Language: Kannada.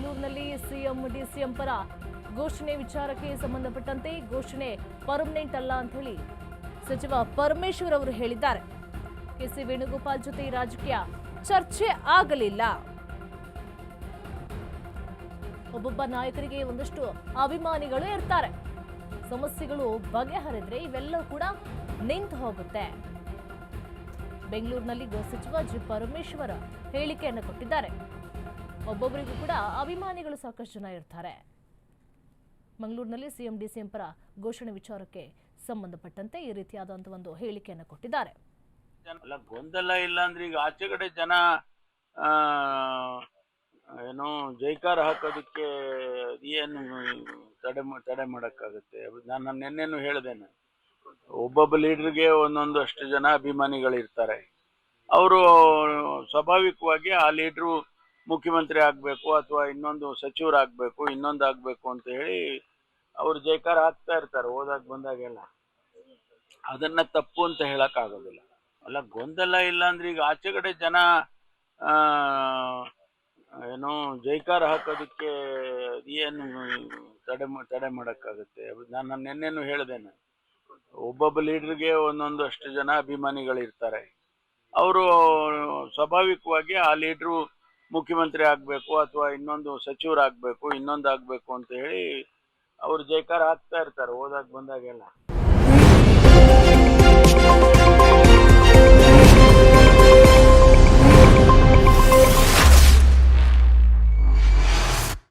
ಬೆಂಗಳೂರಿನಲ್ಲಿ ಸಿಎಂ ಡಿಸಿಎಂ ಪರ ಘೋಷಣೆ ವಿಚಾರಕ್ಕೆ ಸಂಬಂಧಪಟ್ಟಂತೆ ಘೋಷಣೆ ಪರ್ಮನೆಂಟ್ ಅಲ್ಲ ಅಂತ ಹೇಳಿ ಸಚಿವ ಪರಮೇಶ್ವರ್ ಅವರು ಹೇಳಿದ್ದಾರೆ. ಕೆಸಿ ವೇಣುಗೋಪಾಲ್ ಜೊತೆ ರಾಜಕೀಯ ಚರ್ಚೆ ಆಗಲಿಲ್ಲ. ಒಬ್ಬೊಬ್ಬ ನಾಯಕರಿಗೆ ಒಂದಷ್ಟು ಅಭಿಮಾನಿಗಳು ಇರ್ತಾರೆ. ಸಮಸ್ಯೆಗಳು ಬಗೆಹರಿದ್ರೆ ಇವೆಲ್ಲವೂ ಕೂಡ ನಿಂತು ಹೋಗುತ್ತೆ. ಬೆಂಗಳೂರಿನಲ್ಲಿ ಗೃಹ ಸಚಿವ ಜಿ ಪರಮೇಶ್ವರ್ ಹೇಳಿಕೆಯನ್ನು ಕೊಟ್ಟಿದ್ದಾರೆ. ಒಬ್ಬೊಬ್ಬರಿಗೂ ಕೂಡ ಅಭಿಮಾನಿಗಳು ಸಾಕಷ್ಟು ಜನ ಇರ್ತಾರೆ. ಮಂಗಳೂರಿನಲ್ಲಿ ಸಿಎಂ ಡಿಸಿಎಂ ಪರ ಘೋಷಣೆ ವಿಚಾರಕ್ಕೆ ಸಂಬಂಧಪಟ್ಟಂತೆ ಈ ರೀತಿಯಾದಂತಹ ಒಂದು ಹೇಳಿಕೆಯನ್ನು ಕೊಟ್ಟಿದ್ದಾರೆ. ಗೊಂದಲ ಇಲ್ಲ ಅಂದ್ರೆ ಈಗ ಆಚೆ ಕಡೆ ಜನ ಏನೋ ಜೈಕಾರ ಹಾಕೋದಕ್ಕೆ ಏನು ತಡೆ ಮಾಡಕ್ಕಾಗುತ್ತೆ. ನಾನು ನಿನ್ನೆನು ಹೇಳ್ದೇನೆ, ಒಬ್ಬೊಬ್ಬ ಲೀಡರ್ಗೆ ಒಂದೊಂದು ಅಷ್ಟು ಜನ ಅಭಿಮಾನಿಗಳಿರ್ತಾರೆ. ಅವರು ಸ್ವಾಭಾವಿಕವಾಗಿ ಆ ಲೀಡ್ರು ಮುಖ್ಯಮಂತ್ರಿ ಆಗ್ಬೇಕು ಅಥವಾ ಇನ್ನೊಂದು ಸಚಿವರಾಗಬೇಕು ಇನ್ನೊಂದು ಆಗ್ಬೇಕು ಅಂತ ಹೇಳಿ ಅವ್ರು ಜೈಕಾರ ಹಾಕ್ತಾ ಇರ್ತಾರೆ ಹೋದಾಗ ಬಂದಾಗೆಲ್ಲ. ಅದನ್ನ ತಪ್ಪು ಅಂತ ಹೇಳಕ್ ಆಗೋದಿಲ್ಲ. ಅಲ್ಲ, ಗೊಂದಲ ಇಲ್ಲ ಅಂದ್ರೆ ಈಗ ಆಚೆ ಕಡೆ ಜನ ಏನೋ ಜೈಕಾರ ಹಾಕೋದಕ್ಕೆ ಏನು ತಡೆ ಮಾಡಕ್ಕಾಗುತ್ತೆ. ನಾನು ನಿನ್ನೆನು ಹೇಳ್ದೇನೆ, ಒಬ್ಬೊಬ್ಬ ಲೀಡರ್ಗೆ ಒಂದೊಂದು ಅಷ್ಟು ಜನ ಅಭಿಮಾನಿಗಳಿರ್ತಾರೆ. ಅವರು ಸ್ವಾಭಾವಿಕವಾಗಿ ಆ ಲೀಡ್ರು ಮುಖ್ಯಮಂತ್ರಿ ಆಗ್ಬೇಕು ಅಥವಾ ಇನ್ನೊಂದು ಸಚಿವರಾಗಬೇಕು ಇನ್ನೊಂದು ಆಗ್ಬೇಕು ಅಂತ ಹೇಳಿ ಅವ್ರು ಜೈಕಾರ ಹಾಕ್ತಾ ಇರ್ತಾರೆ ಹೋದಾಗ ಬಂದಾಗೆಲ್ಲ.